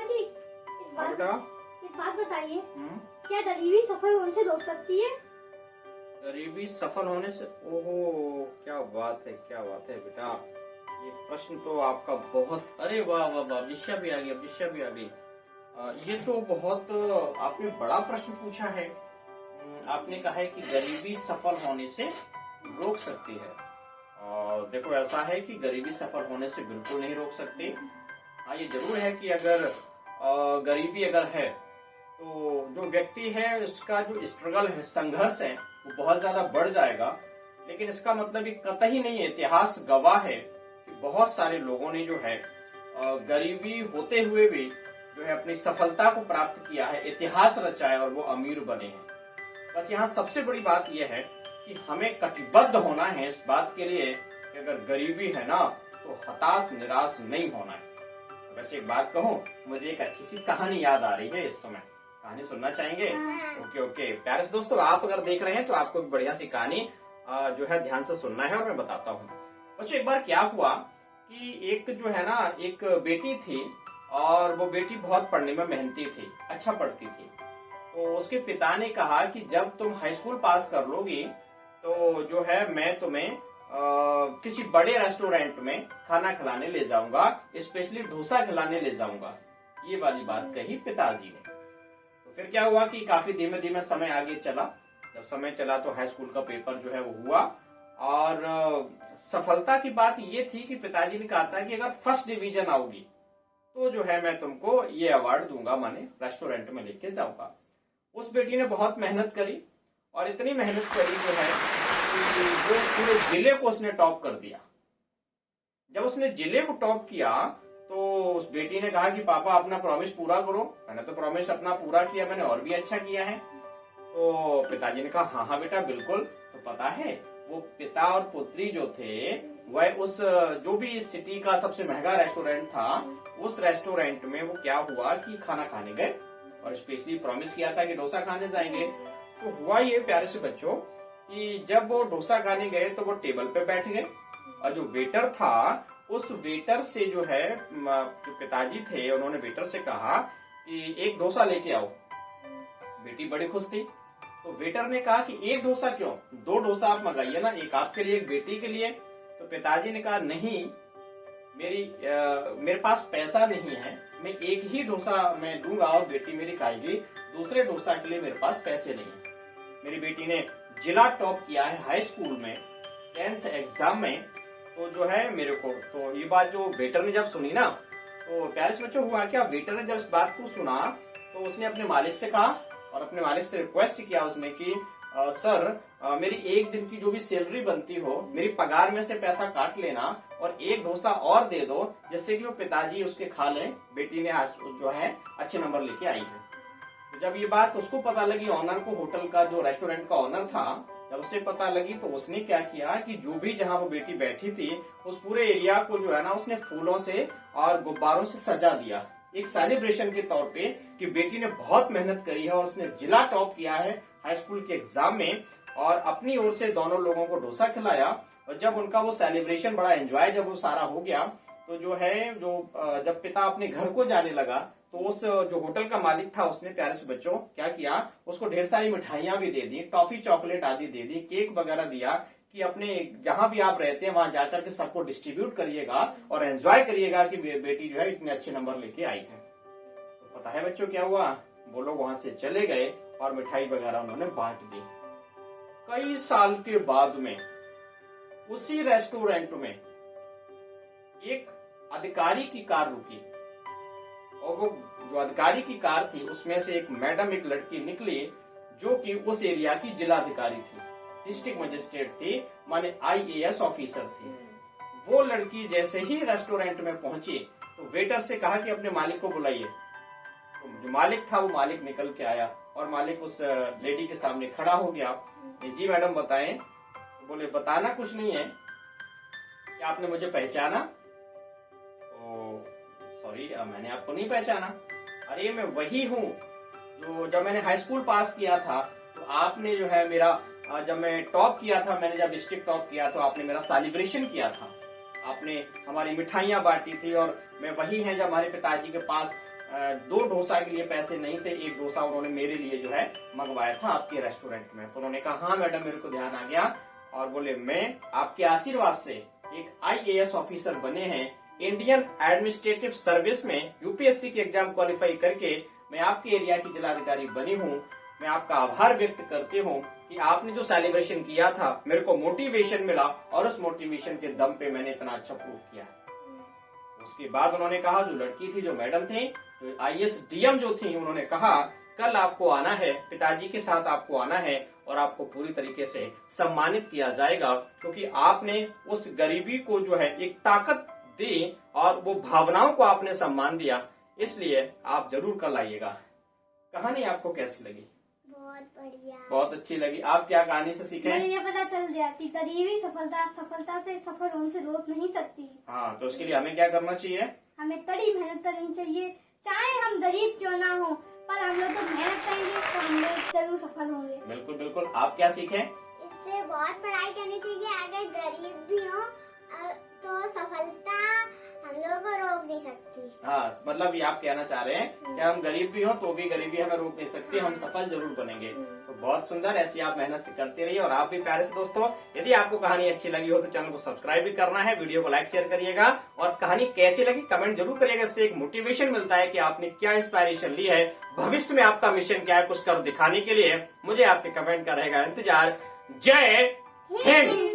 जी हाँ बेटा। एक बात बताइए, क्या गरीबी सफल होने से रोक सकती है? गरीबी सफल होने से? ओहो, क्या बात है, क्या बात है बेटा। ये प्रश्न तो आपका बहुत, अरे वाह वाह वाह, विषय भी आ गया, विषय भी आ गई। ये तो बहुत आपने बड़ा प्रश्न पूछा है। आपने कहा है कि गरीबी सफल होने से रोक सकती है। देखो, ऐसा है कि गरीबी सफल होने से बिल्कुल नहीं रोक सकती। हाँ, ये जरूर है कि अगर गरीबी अगर है तो जो व्यक्ति है उसका जो स्ट्रगल है, संघर्ष है, वो बहुत ज्यादा बढ़ जाएगा। लेकिन इसका मतलब ये कतई नहीं है, इतिहास गवाह है कि बहुत सारे लोगों ने जो है गरीबी होते हुए भी जो है अपनी सफलता को प्राप्त किया है, इतिहास रचा है और वो अमीर बने हैं। बस यहाँ सबसे बड़ी बात यह है कि हमें कटिबद्ध होना है इस बात के लिए कि अगर गरीबी है ना तो हताश निराश नहीं होना है। वैसे एक बात कहूँ, मुझे एक अच्छी सी कहानी याद आ रही है इस समय। कहानी सुनना चाहेंगे? ओके ओके, प्यारे दोस्तों, आप अगर देख रहे हैं तो आपको बढ़िया सी कहानी जो है ध्यान से सुनना है और मैं बताता हूँ। बच्चों, एक बार क्या हुआ कि एक जो है ना, एक बेटी थी और वो बेटी बहुत पढ़ने में मेहनती थी, अच्छा पढ़ती थी। तो उसके पिता ने कहा कि जब तुम हाई स्कूल पास कर लोगी तो जो है मैं तुम्हें किसी बड़े रेस्टोरेंट में खाना खिलाने ले जाऊंगा, स्पेशली डोसा खिलाने ले जाऊंगा। ये वाली बात कही पिताजी ने। तो फिर क्या हुआ कि काफी धीमे धीमे समय आगे चला। जब समय चला तो हाई स्कूल का पेपर जो है वो हुआ और सफलता की बात ये थी कि पिताजी ने कहा था कि अगर फर्स्ट डिवीजन आओगी तो जो है मैं तुमको ये अवार्ड दूंगा, माने रेस्टोरेंट में लेके जाऊंगा। उस बेटी ने बहुत मेहनत करी और इतनी मेहनत करी जो है कि वो पूरे जिले को उसने टॉप कर दिया। जब उसने जिले को टॉप किया तो उस बेटी ने कहा कि पापा अपना प्रॉमिस पूरा करो। मैंने तो प्रॉमिस अपना पूरा किया, मैंने और भी अच्छा किया है। तो पिताजी ने कहा हाँ हाँ बेटा बिल्कुल। तो पता है, वो पिता और पुत्री जो थे वह उस जो भी सिटी का सबसे महंगा रेस्टोरेंट था, उस रेस्टोरेंट में वो क्या हुआ कि खाना खाने गए और स्पेशली प्रॉमिस किया था कि डोसा खाने जाएंगे। तो हुआ ये प्यारे से बच्चों कि जब वो डोसा खाने गए तो वो टेबल पे बैठ गए और जो वेटर था उस वेटर से जो है, जो पिताजी थे उन्होंने वेटर से कहा कि एक डोसा लेके आओ। बेटी बड़ी खुश थी। तो वेटर ने कहा कि एक डोसा क्यों, दो डोसा आप मंगाइए ना, एक आपके लिए एक बेटी के लिए। तो पिताजी ने कहा नहीं, मेरे पास पैसा नहीं है, मैं एक ही डोसा मैं दूंगा और बेटी मेरी खाएगी, दूसरे डोसा के लिए मेरे पास पैसे नहीं है। मेरी बेटी ने जिला टॉप किया है हाई स्कूल में 10th एग्जाम में। तो जो है मेरे को तो ये बात जो वेटर ने जब सुनी ना, तो प्यारे से बच्चों हुआ क्या, वेटर ने जब इस बात को सुना तो उसने अपने मालिक से कहा और अपने मालिक से रिक्वेस्ट किया उसने कि सर, मेरी एक दिन की जो भी सैलरी बनती हो मेरी पगार में से पैसा काट लेना और एक डोसा और दे दो, जिससे कि वो पिताजी उसके खा लें। बेटी ने जो है अच्छे नंबर लेके आई है। तो जब ये बात उसको पता लगी, ऑनर को, होटल का जो रेस्टोरेंट का ऑनर था, जब उसे पता लगी तो उसने क्या किया कि जो भी जहां वो बेटी बैठी थी उस पूरे एरिया को जो है ना उसने फूलों से और गुब्बारों से सजा दिया, एक सेलिब्रेशन के तौर पे कि बेटी ने बहुत मेहनत करी है और उसने जिला टॉप किया है हाई स्कूल के एग्जाम में। और अपनी ओर से दोनों लोगों को डोसा खिलाया और जब उनका वो सेलिब्रेशन बड़ा एंजॉय जब वो सारा हो गया तो जो है जब पिता अपने घर को जाने लगा तो उस जो होटल का मालिक था उसने प्यारे से बच्चों क्या किया, उसको ढेर सारी मिठाइयां भी दे दी, टॉफी चॉकलेट आदि दे दी, केक वगैरह दिया कि अपने जहां भी आप रहते हैं वहां जाकर के सबको डिस्ट्रीब्यूट करिएगा और एंजॉय करिएगा कि बेटी जो है इतने अच्छे नंबर लेके आई है। तो पता है बच्चों क्या हुआ, वो लोग वहां से चले गए और मिठाई वगैरह उन्होंने बांट दी। कई साल के बाद में उसी रेस्टोरेंट में एक अधिकारी की कार रुकी और वो जो अधिकारी की कार थी उसमें से एक मैडम, एक लड़की निकली जो कि उस एरिया की जिलाधिकारी थी, डिस्ट्रिक्ट मजिस्ट्रेट थी, माने IAS ऑफिसर थी। वो लड़की जैसे ही रेस्टोरेंट में पहुंची तो वेटर से कहा कि अपने मालिक को बुलाइए। तो जो मालिक था वो मालिक निकल के आया और मालिक उस लेडी के सामने खड़ा हो गया। जी मैडम बताएं। तो बोले बताना कुछ नहीं है, क्या आपने मुझे पहचाना? तो सॉरी, मैंने आपको नहीं पहचाना। अरे मैं वही हूँ जो जब मैंने हाई स्कूल पास किया था तो आपने जो है मेरा जब मैं टॉप किया था, मैंने जब डिस्ट्रिक्ट टॉप किया तो आपने मेरा सेलिब्रेशन किया था, आपने हमारी मिठाइयां बांटी थी और मैं वही है जब हमारे पिताजी के पास 2 डोसा के लिए पैसे नहीं थे, 1 डोसा उन्होंने मेरे लिए जो है मंगवाया था आपके रेस्टोरेंट में। तो उन्होंने कहा हाँ मैडम मेरे को ध्यान आ गया, और बोले मैं आपके आशीर्वाद से एक IAS ऑफिसर बने हैं, इंडियन एडमिनिस्ट्रेटिव सर्विस में यूपीएससी की एग्जाम क्वालिफाई करके मैं आपके एरिया की जिलाधिकारी बनी हूँ। मैं आपका आभार व्यक्त करती हूँ कि आपने जो सेलिब्रेशन किया था मेरे को मोटिवेशन मिला, और उस मोटिवेशन के दम पे मैंने इतना अच्छा प्रूफ किया। उसके बाद उन्होंने कहा जो लड़की थी, जो मैडम थी, जो IAS DM जो थी, उन्होंने कहा कल आपको आना है, पिताजी के साथ आपको आना है और आपको पूरी तरीके से सम्मानित किया जाएगा, क्योंकि आपने उस गरीबी को जो है एक ताकत दी और वो भावनाओं को आपने सम्मान दिया, इसलिए आप जरूर कल आइएगा। कहानी आपको कैसी लगी? बहुत बढ़िया, बहुत अच्छी लगी। आप क्या कहानी से सीखे? मुझे ये पता चल गया कि गरीबी सफलता से सफल होने से रोक नहीं सकती। हाँ, तो उसके लिए हमें क्या करना चाहिए? हमें कड़ी मेहनत करनी चाहिए, चाहे हम गरीब क्यों ना हो, पर हम लोग तो मेहनत करेंगे तो हम लोग जरूर सफल होंगे। बिल्कुल बिल्कुल। आप क्या सीखे? इससे बहुत पढ़ाई करनी चाहिए, अगर गरीब भी हो तो सफलता हम लोग को रोक नहीं सकती। हाँ, मतलब ये आप कहना चाह रहे हैं कि हम गरीब भी हो तो भी गरीबी हमें रोक नहीं सकती, हम सफल जरूर बनेंगे। तो बहुत सुंदर, ऐसी आप मेहनत से करते रहिए। और आप भी प्यारे से दोस्तों, यदि आपको कहानी अच्छी लगी हो तो चैनल को सब्सक्राइब भी करना है, वीडियो को लाइक शेयर करिएगा, और कहानी कैसी लगी कमेंट जरूर करिएगा। इससे एक मोटिवेशन मिलता है कि आपने क्या इंस्पायरेशन ली है, भविष्य में आपका मिशन क्या है कुछ कर दिखाने के लिए। मुझे आपके कमेंट का रहेगा इंतजार। जय हिंद।